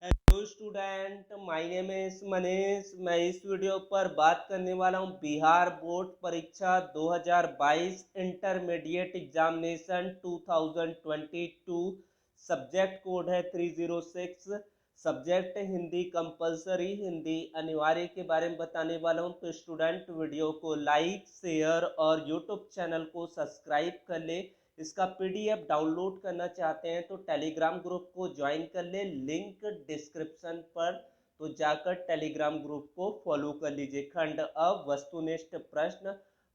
Hello student, my name is Manish. मैं इस video पर बात करने वाला हूं बिहार बोर्ड परीक्षा 2022 इंटरमीडिएट एग्जामिनेशन 2022। सब्जेक्ट कोड है 306। सब्जेक्ट हिंदी कंपलसरी, हिंदी अनिवार्य के बारे में बताने वाला हूं। तो स्टूडेंट वीडियो को लाइक, शेयर और यूट्यूब चैनल को सब्सक्राइब कर ले। इसका पीडीएफ डाउनलोड करना चाहते हैं तो टेलीग्राम ग्रुप को ज्वाइन कर ले, लिंक डिस्क्रिप्शन पर। तो जाकर टेलीग्राम ग्रुप को फॉलो कर लीजिए। खंड अब वस्तुनिष्ठ प्रश्न।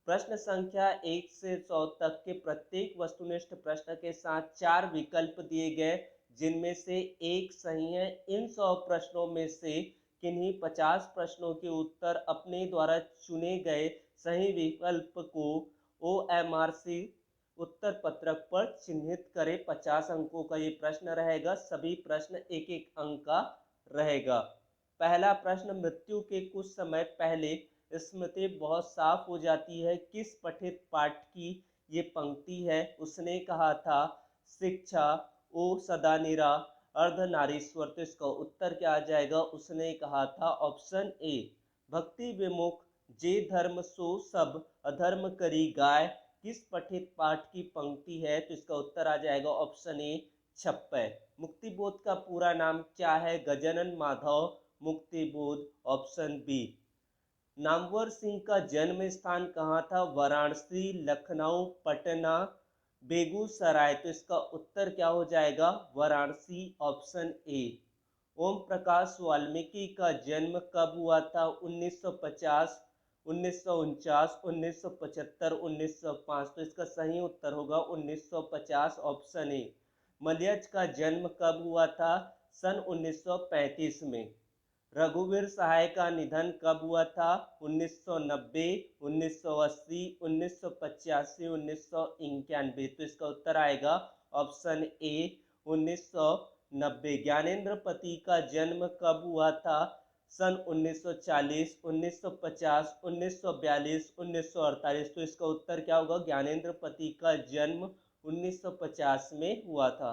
प्रश्न संख्या 1 से 100 तक के प्रत्येक वस्तुनिष्ठ प्रश्न के साथ 4 विकल्प दिए गए, जिनमें से एक सही है। इन 100 प्रश्नों में से किन्हीं 50 प्रश्नों के उत्तर अपने द्वारा चुने गए सही विकल्प को OMRC उत्तर पत्रक पर चिन्हित करें। 50 अंकों का ये प्रश्न रहेगा। सभी प्रश्न एक एक अंक का रहेगा। पहला प्रश्न, मृत्यु के कुछ समय पहले स्मृति बहुत साफ हो जाती है, किस पठित पाठ की ये पंक्ति है? उसने कहा था शिक्षा ओ सदा निरा अर्धनारीश्वर। तो इसका उत्तर क्या आ जाएगा? उसने कहा था ऑप्शन ए, भक्ति विमुख जे धर्म सो सब अधर्म करी गाय। किस पठित पाठ की पंक्ति है? तो इसका उत्तर आ जाएगा ऑप्शन ए, छप्पै। मुक्तिबोध का पूरा नाम क्या है? Gajanan Madhav Muktibodh, option B. नामवर सिंह का जन्म स्थान कहाँ था? वाराणसी, लखनऊ, पटना, बेगूसराय। तो इसका उत्तर क्या हो जाएगा? Varanasi, option A. ओम प्रकाश वाल्मीकि का जन्म कब हुआ था? 1950, 1949, 1975, 1905। तो इसका सही उत्तर होगा 1950, ऑप्शन ए। मलयज का जन्म कब हुआ था? सन 1935 में। रघुवीर सहाय का निधन कब हुआ था? 1990, 1980, 1985, 1991। तो इसका उत्तर आएगा ऑप्शन ए, 1990। ज्ञानेंद्र पति का जन्म कब हुआ था? सन 1940, 1950, 1942, 1948। तो इसका उत्तर क्या होगा? ज्ञानेंद्र पति का जन्म 1950 में हुआ था।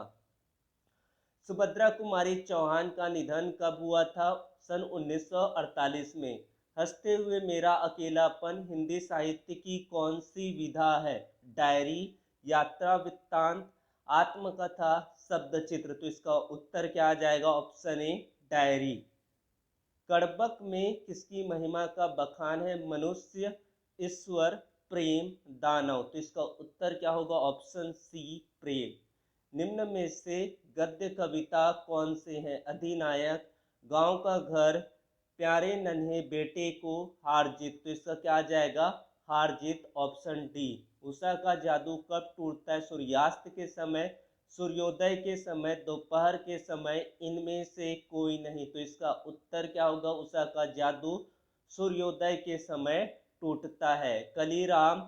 सुभद्रा कुमारी चौहान का निधन कब हुआ था? सन 1948 में। हंसते हुए मेरा अकेलापन हिंदी साहित्य की कौन सी विधा है? डायरी, यात्रा वृत्तांत, आत्मकथा, शब्द चित्र। तो इसका उत्तर क्या आ जाएगा? Option A, diary. कड़बक में किसकी महिमा का बखान है? मनुष्य, ईश्वर, प्रेम, दानव। तो इसका उत्तर क्या होगा? ऑप्शन सी, प्रेम। निम्न में से गद्य कविता कौन से हैं? अधिनायक, गांव का घर, प्यारे नन्हे बेटे को, हार जीत। तो इसका क्या आ जाएगा? हार जीत, ऑप्शन डी। उषा का जादू कब टूटता है? सूर्यास्त के समय, सूर्योदय के समय, दोपहर के समय, इनमें से कोई नहीं। तो इसका उत्तर क्या होगा? उषा का जादू सूर्योदय के समय टूटता है। कलीराम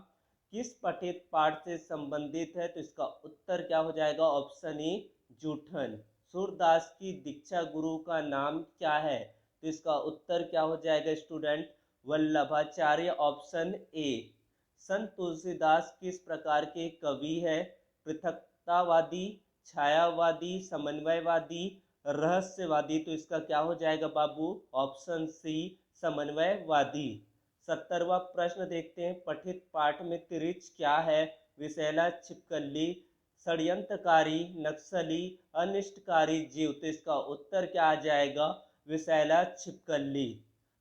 किस पठित पाठ से संबंधित है? तो इसका उत्तर क्या हो जाएगा? ऑप्शन ए, जूठन। सूरदास की दीक्षा गुरु का नाम क्या है? तो इसका उत्तर क्या हो जाएगा स्टूडेंट? Vallabhacharya, option A. संत तुलसीदास किस प्रकार के कवि है? पृथकतावादी, छायावादी, समन्वयवादी, रहस्यवादी। तो इसका क्या हो जाएगा बाबू? Option C, समन्वयवादी। 70वां प्रश्न देखते हैं। पठित पाठ में तिरिच क्या है? विषैला छिपकली, षड्यंत्रकारी, नक्सली, अनिष्टकारी जीव। तो इसका उत्तर क्या आ जाएगा? विषैला छिपकली।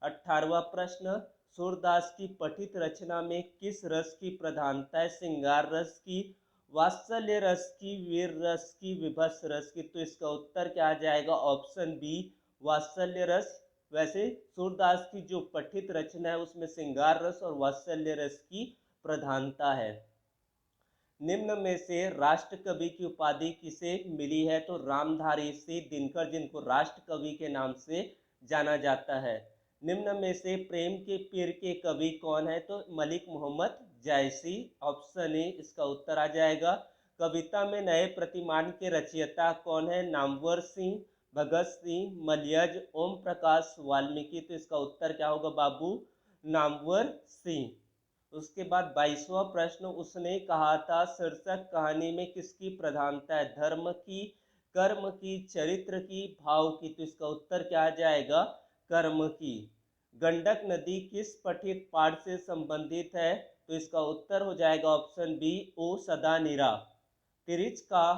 18वां प्रश्न, सूरदास की पठित रचना में किस रस की प्रधानता है? श्रृंगार रस की, वात्सल्य रस की, वीर रस की, विभत्स रस की। तो इसका उत्तर क्या आ जाएगा? ऑप्शन बी, वात्सल्य रस। वैसे सूरदास की जो पठित रचना है उसमें श्रृंगार रस और वात्सल्य रस की प्रधानता है। निम्न में से राष्ट्र कवि की उपाधि किसे मिली है? तो रामधारी सिंह दिनकर, जिनको राष्ट्र कवि के नाम से जाना जाता है। निम्न में से प्रेम के पीर के कवि कौन है? तो मलिक मोहम्मद जायसी, ऑप्शन ए इसका उत्तर आ जाएगा। कविता में नए प्रतिमान के रचयिता कौन है? नामवर सिंह, भगत सिंह, मलयज, ओम प्रकाश वाल्मीकि। तो इसका उत्तर क्या होगा बाबू? नामवर सिंह। उसके बाद 22वां प्रश्न, उसने कहा था शीर्षक कहानी में किसकी प्रधानता है? धर्म की, कर्म की, चरित्र की, भाव की, तो इसका उत्तर क्या आ जाएगा? कर्म की। गंडक नदी किस पठित पाठ से संबंधित है? तो इसका उत्तर हो जाएगा ऑप्शन बी, ओ सदा निरा। तिरिच का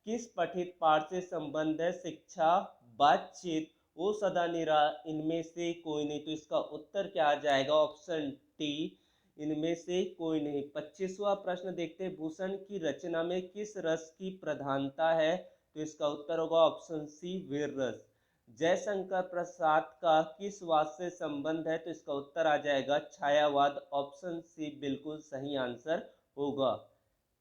किस पठित पाठ से संबंध है? शिक्षा, बातचीत, ओ सदा निरा, इनमें से कोई नहीं। तो इसका उत्तर क्या आ जाएगा? ऑप्शन टी, इनमें से कोई नहीं। 25वां प्रश्न देखते हैं, भूषण की रचना में किस रस की प्रधानता है? तो इसका उत्तर होगा ऑप्शन सी, वीर रस। जयशंकर प्रसाद का किस वाद से संबंध है? तो इसका उत्तर आ जाएगा छायावाद। ऑप्शन सी बिल्कुल सही आंसर होगा।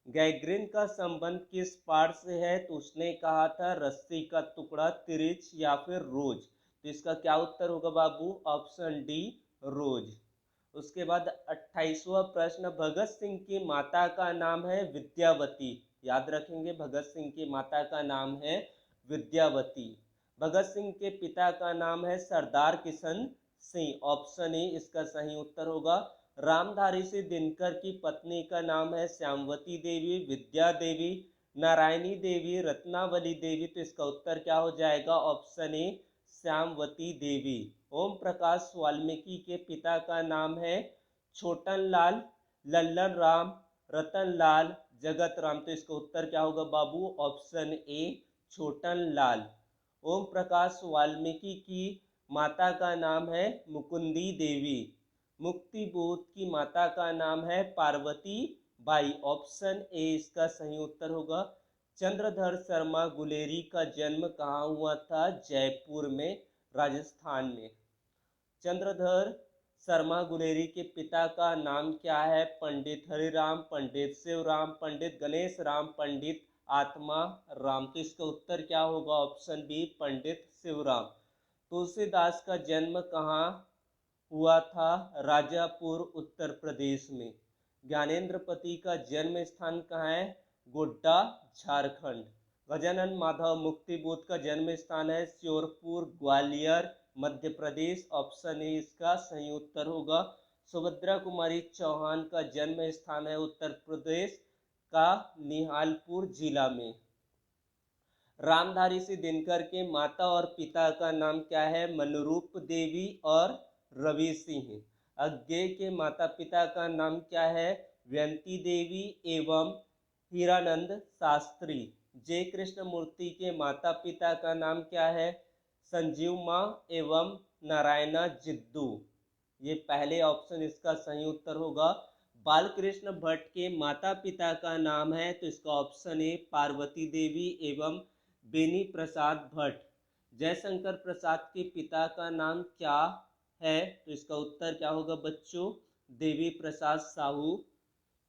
गैग्रिन का संबंध किस पाठ से है? तो उसने कहा था रस्सी का टुकड़ा, तिरिच या फिर रोज। तो इसका क्या उत्तर होगा बाबू? ऑप्शन डी, रोज। उसके बाद 28वां प्रश्न, भगत सिंह की माता का नाम है विद्यावती। याद रखेंगे, भगत सिंह की माता का नाम है विद्यावती। भगत सिंह के पिता का नाम है सरदार किशन सिंह। ऑप्शन ए इसका सही उत्तर होगा। रामधारी से दिनकर की पत्नी का नाम है श्यामवती देवी, विद्या देवी, नारायणी देवी, रत्नावली देवी। तो इसका उत्तर क्या हो जाएगा? ऑप्शन ए, श्यामवती देवी। ओम प्रकाश वाल्मीकि के पिता का नाम है छोटन लाल, लल्लन राम, रतन लाल, जगत राम। तो इसका उत्तर क्या होगा बाबू? ऑप्शन ए, छोटन लाल। ओम प्रकाश वाल्मीकि की माता का नाम है मुकुंदी देवी। मुक्ति बोध की माता का नाम है पार्वती बाई। ऑप्शन ए इसका सही उत्तर होगा। चंद्रधर शर्मा गुलेरी का जन्म कहाँ हुआ था? जयपुर में, राजस्थान में। चंद्रधर शर्मा गुलेरी के पिता का नाम क्या है? पंडित हरिराम, पंडित शिवराम, पंडित गणेश राम, पंडित आत्मा राम। तो इसका उत्तर क्या होगा? ऑप्शन बी, पंडित शिवराम। तुलसीदास का जन्म कहाँ हुआ था? राजापुर, उत्तर प्रदेश में। ज्ञानेन्द्रपति का जन्म स्थान कहाँ है? गोड्डा, झारखंड। गजानन माधव मुक्तिबोध का जन्म स्थान है श्योरपुर, ग्वालियर, मध्य प्रदेश। ऑप्शन ए इसका सही उत्तर होगा। सुभद्रा कुमारी चौहान का जन्म स्थान है उत्तर प्रदेश का निहालपुर जिला में। रामधारी से दिनकर के माता और पिता का नाम क्या है? मनरूप देवी और रवि सिंह। अज्ञेय के माता पिता का नाम क्या है? व्यंती देवी एवं हीरानंद शास्त्री। जय कृष्णमूर्ति के माता पिता का नाम क्या है? संजीव माँ एवं नारायणा जिद्दू। ये पहले ऑप्शन इसका सही उत्तर होगा। बालकृष्ण भट्ट के माता पिता का नाम है? तो इसका ऑप्शन ए, पार्वती देवी एवं बेनी प्रसाद भट्ट। जयशंकर प्रसाद के पिता का नाम क्या है? तो इसका उत्तर क्या होगा बच्चों? देवी प्रसाद साहू।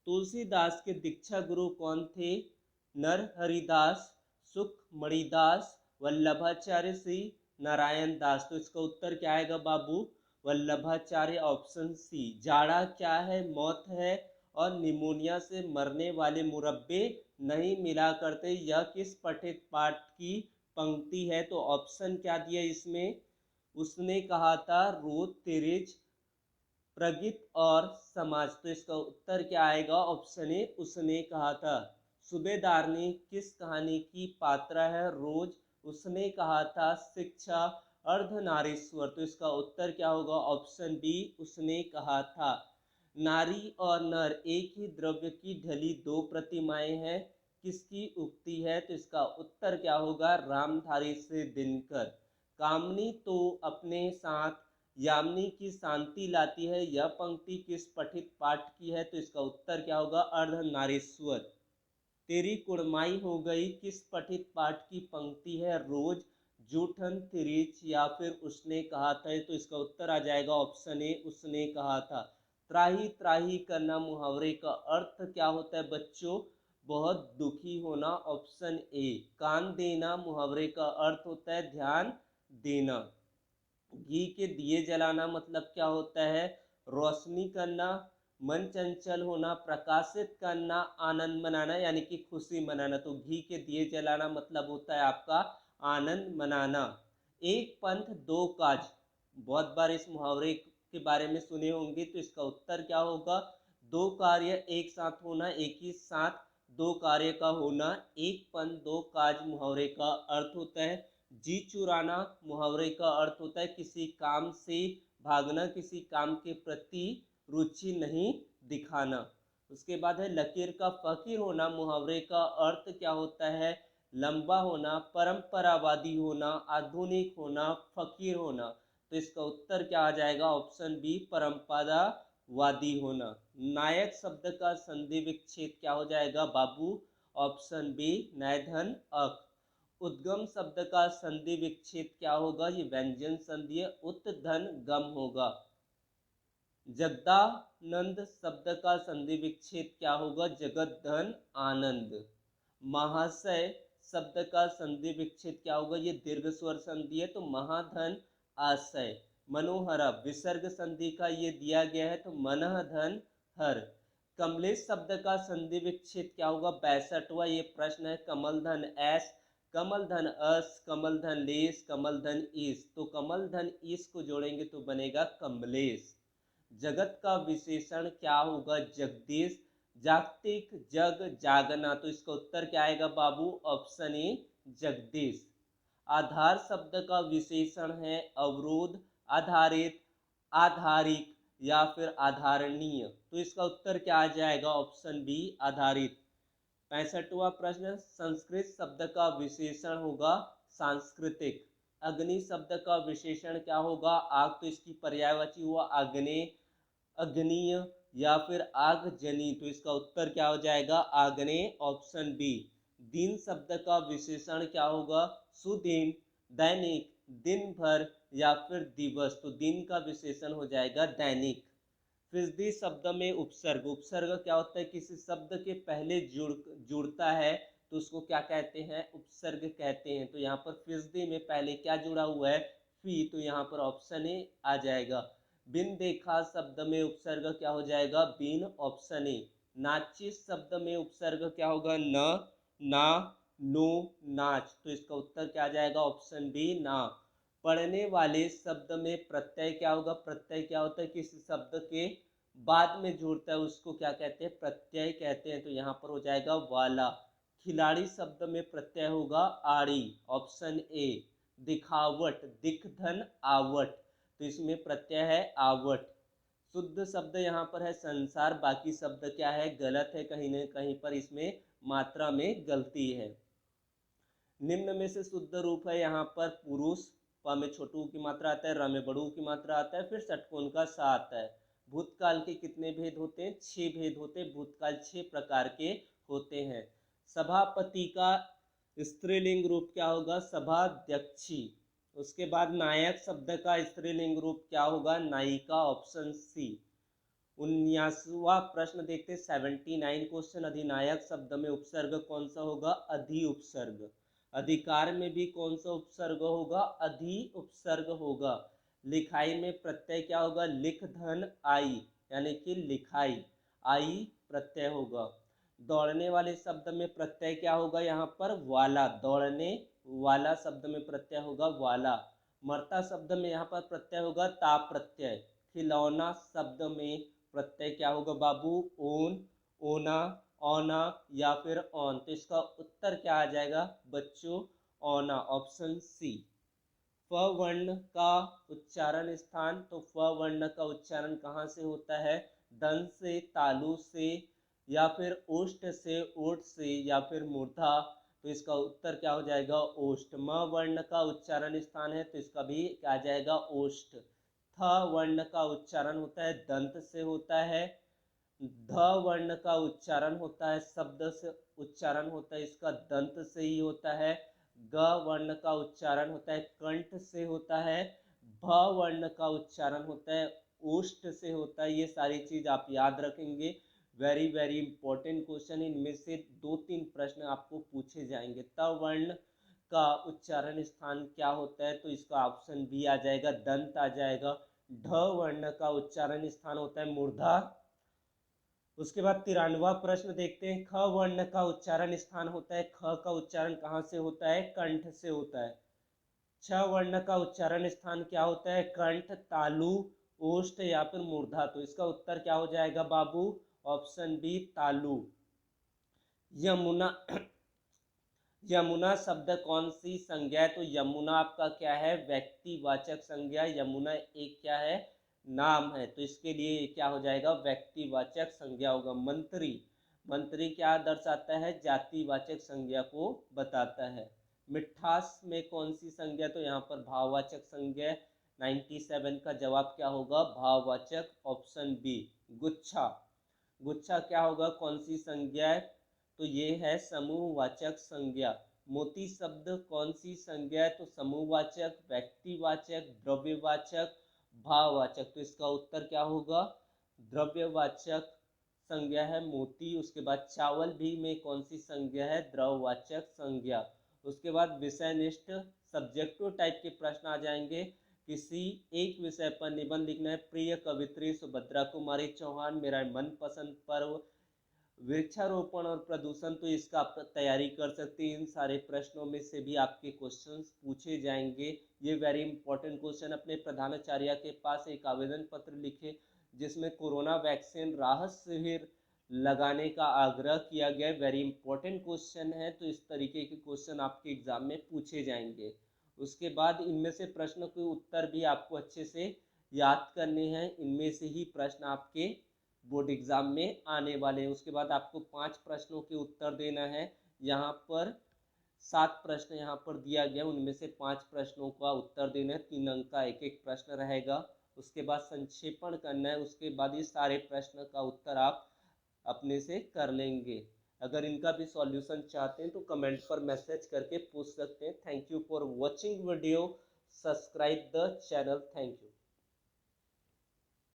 तुलसीदास के दीक्षा गुरु कौन थे? नरहरिदास, सुखमणिदास, वल्लभाचार्य श्री नारायण दास। तो इसका उत्तर क्या आएगा बाबू? वल्लभाचार्य। Option C. जाड़ा क्या है? मौत है। और निमोनिया से मरने वाले मुरब्बे नहीं मिला करते। यह किस पठित पाठ की पंक्ति है? तो ऑप्शन क्या दिया इसमें? उसने कहा था रोज, तिरिच, प्रगीत और समाज। तो इसका उत्तर क्या आएगा? ऑप्शन ए, उसने कहा था। सूबेदारनी किस कहानी की पात्रा है? रोज, उसने कहा था शिक्षा, अर्धनारीश्वर। तो इसका उत्तर क्या होगा? ऑप्शन बी, उसने कहा था। नारी और नर एक ही द्रव्य की ढली दो प्रतिमाएं हैं, किसकी उक्ति है? तो इसका उत्तर क्या होगा? रामधारी से दिनकर। कामनी तो अपने साथ यामिनी की शांति लाती है, यह पंक्ति किस पठित पाठ की है? तो इसका उत्तर क्या होगा? अर्धनारीश्वर। तेरी कुड़माई हो गई किस पठित पाठ की पंक्ति है? रोज, जूठन, तिरिच या फिर उसने कहा था। तो इसका उत्तर आ जाएगा ऑप्शन ए, उसने कहा था। त्राही त्राही करना मुहावरे का अर्थ क्या होता है बच्चों? बहुत दुखी होना। Option A. कान देना मुहावरे का अर्थ होता है ध्यान देना। घी के दिए जलाना मतलब क्या होता है? रोशनी करना। मन चंचल होना, प्रकाशित करना, आनंद मनाना यानी कि खुशी मनाना। तो घी के दिए जलाना मतलब होता है आपका आनंद मनाना। एक पंथ दो काज, बहुत बार इस मुहावरे के बारे में सुने होंगे। तो इसका उत्तर क्या होगा? दो कार्य एक साथ होना, एक ही साथ दो कार्य का होना, एक पन दो काज मुहावरे का अर्थ होता है। जी चुराना मुहावरे का अर्थ होता है किसी काम से भागना, किसी काम के प्रति रुचि नहीं दिखाना। उसके बाद है लकीर का फकीर होना, मुहावरे का अर्थ क्या होता है, लंबा होना, परंपरावादी होना, आधुनिक होना, फकीर होना। तो इसका उत्तर क्या आ जाएगा, ऑप्शन बी परंपरावादी होना। नायक शब्द का संधि विच्छेद क्या हो जाएगा बाबू, ऑप्शन बी नय धन अक। उद्गम शब्द का संधि विच्छेद क्या होगा, ये व्यंजन संधि है, उत धन गम होगा। जगदानंद शब्द का संधि विच्छेद क्या होगा, जगत धन आनंद। महाशय शब्द का संधि विच्छेद क्या होगा, ये दीर्घ स्वर संधि है, तो महाधन आशय। मनोहरा विसर्ग संधि का ये दिया गया है, तो मनः धन हर। कमलेश शब्द का संधि विच्छेद क्या होगा, 62वां ये प्रश्न है। कमल धन एस, कमल धन अस, कमल धन लेस, कमल धन ईस। तो कमल धन ईस को जोड़ेंगे तो बनेगा कमलेश। जगत का विशेषण क्या होगा, जगदीश। जागतिक जग जागना, तो इसका उत्तर क्या आएगा बाबू, ऑप्शन ए जगदीश। आधार शब्द का विशेषण है अवरोध, आधारित, आधारिक या फिर आधारणीय। तो इसका उत्तर क्या आ जाएगा, ऑप्शन बी आधारित। 65वां प्रश्न, संस्कृत शब्द का विशेषण होगा सांस्कृतिक। अग्नि शब्द का विशेषण क्या होगा, आग, तो इसकी पर्यायवाची हुआ आग्नेय, अग्निय या फिर आगजनी। तो इसका उत्तर क्या हो जाएगा, आग्नेय, ऑप्शन बी। दिन शब्द का विशेषण क्या होगा, सुदिन, दैनिक, दिन भर या फिर दिवस। तो दिन का विशेषण हो जाएगा दैनिक। फिजदी शब्द में उपसर्ग, उपसर्ग क्या होता है, किसी शब्द के पहले जुड़ता है तो उसको क्या कहते हैं, उपसर्ग कहते हैं। तो यहाँ पर फिजदी में पहले क्या जुड़ा हुआ है, फी, तो यहाँ पर ऑप्शन ए आ जाएगा। बिन देखा शब्द में उपसर्ग क्या हो जाएगा, बिन, ऑप्शन ए। नाचिस शब्द में उपसर्ग क्या होगा, न, ना, नो, नाच। तो इसका उत्तर क्या आ जाएगा, ऑप्शन बी ना। पढ़ने वाले शब्द में प्रत्यय क्या होगा, प्रत्यय क्या होता है, किसी शब्द के बाद में जुड़ता है उसको क्या कहते हैं, प्रत्यय कहते हैं। तो यहाँ पर हो जाएगा वाला। खिलाड़ी शब्द में प्रत्यय होगा आड़ी, ऑप्शन ए। दिखावट, दिख धन आवट, तो इसमें प्रत्यय है आवट। शुद्ध शब्द यहाँ पर है संसार, बाकी शब्द क्या है, गलत है, कहीं न कहीं पर इसमें मात्रा में गलती है। निम्न में से शुद्ध रूप है यहाँ पर पुरुष, प में छोटू की मात्रा आता है, र में बड़ू की मात्रा आता है, फिर षटकोण का सा आता है। भूतकाल के कितने भेद होते हैं, 6 भेद होते हैं। भूतकाल 6 प्रकार के होते हैं। सभापति का स्त्रीलिंग रूप क्या होगा, सभाध्यक्षी। उसके बाद नायक शब्द का स्त्रीलिंग रूप क्या होगा, नायिका, ऑप्शन सी। 19वां प्रश्न देखते, 79 क्वेश्चन। अधिनायक शब्द में उपसर्ग कौन सा होगा, अधि उपसर्ग। अधिकार में भी कौन सा उपसर्ग होगा, अधि उपसर्ग होगा। लिखाई में प्रत्यय क्या होगा, लिख धन आई, यानी कि लिखाई, आई प्रत्यय होगा। दौड़ने वाले शब्द में प्रत्यय क्या होगा, यहाँ पर वाला, दौड़ने वाला शब्द में प्रत्यय होगा वाला। मरता शब्द में यहाँ पर प्रत्यय होगा ता प्रत्यय। खिलौना शब्द में प्रत्यय क्या होगा बाबू, ओन, ओना, औना या फिर ऑन। तो इसका उत्तर क्या आ जाएगा बच्चों, औना, ऑप्शन सी। फ वर्ण का उच्चारण स्थान, तो फ वर्ण का उच्चारण कहाँ से होता है, दंत से, तालु से या फिर ओष्ठ से, ओठ से या फिर मूर्धा। तो इसका उत्तर क्या हो जाएगा, ओष्ठ। म वर्ण का उच्चारण स्थान है, तो इसका भी क्या आ जाएगा, ओष्ठ। थ वर्ण का उच्चारण होता है दंत से होता है। ध वर्ण का उच्चारण होता है, शब्द से उच्चारण होता है इसका दंत से ही होता है। ग वर्ण का उच्चारण होता है कंठ से होता है। भ वर्ण का उच्चारण होता है ओष्ठ से होता है। ये सारी चीज आप याद रखेंगे, वेरी वेरी इंपॉर्टेंट क्वेश्चन। इनमें से 2-3 प्रश्न आपको पूछे जाएंगे। त वर्ण का उच्चारण स्थान क्या होता है, तो इसका ऑप्शन बी आ जाएगा, दंत आ जाएगा। ढ वर्ण का उच्चारण स्थान होता है मूर्धा। उसके बाद 93वां प्रश्न देखते हैं। ख वर्ण का उच्चारण स्थान होता है, ख का उच्चारण कहाँ से होता है, कंठ से होता है। छ वर्ण का उच्चारण स्थान क्या होता है, कंठ, तालु, ओष्ठ या फिर मूर्धा। तो इसका उत्तर क्या हो जाएगा बाबू, ऑप्शन बी तालु। यमुना यमुना शब्द कौन सी संज्ञा है? तो यमुना आपका क्या है? व्यक्तिवाचक संज्ञा। यमुना एक क्या है? नाम है, तो इसके लिए क्या हो जाएगा? व्यक्तिवाचक संज्ञा होगा। मंत्री, मंत्री क्या दर्शाता है? जातिवाचक संज्ञा को बताता है। मिठास में कौन सी संज्ञा? तो यहाँ पर भाववाचक संज्ञा है। 97 का जवाब क्या होगा? भाववाचक, ऑप्शन बी। गुच्छा, गुच्छा क्या होगा? कौन सी संज्ञा है? तो ये है समूहवाचक संज्ञा। मोती शब्द कौन सी संज्ञा है? तो समूहवाचक, व्यक्तिवाचक, द्रव्यवाचक, भाववाचक। तो इसका उत्तर क्या होगा? द्रव्यवाचक संज्ञा है मोती। उसके बाद चावल भी में कौन सी संज्ञा है? द्रववाचक संज्ञा। उसके बाद विषयनिष्ठ सब्जेक्टिव टाइप के प्रश्न आ जाएंगे। किसी एक विषय पर निबंध लिखना है। प्रिय कवित्री सुभद्रा कुमारी चौहान, मेरा मनपसंद पर्व वृक्षारोपण और प्रदूषण। तो इसका आप तैयारी कर सकते हैं। इन सारे प्रश्नों में से भी आपके क्वेश्चंस पूछे जाएंगे। ये वेरी इंपॉर्टेंट क्वेश्चन। अपने प्रधानाचार्य के पास एक आवेदन पत्र लिखे जिसमें कोरोना वैक्सीन राहत शिविर लगाने का आग्रह किया गया। वेरी इंपॉर्टेंट क्वेश्चन है, तो इस तरीके के क्वेश्चन आपके एग्जाम में पूछे जाएंगे। उसके बाद इनमें से प्रश्नों के उत्तर भी आपको अच्छे से याद करने हैं। इनमें से ही प्रश्न आपके बोर्ड एग्जाम में आने वाले हैं। उसके बाद आपको 5 प्रश्नों के उत्तर देना है। यहाँ पर 7 प्रश्न यहाँ पर दिया गया, उनमें से 5 प्रश्नों का उत्तर देना है। 3 अंक का एक एक प्रश्न रहेगा। उसके बाद संक्षेपण करना है। उसके बाद ये सारे प्रश्न का उत्तर आप अपने से कर लेंगे। अगर इनका भी सॉल्यूशन चाहते हैं तो कमेंट पर मैसेज करके पूछ सकते हैं। Thank you for watching video. Subscribe the channel. Thank you.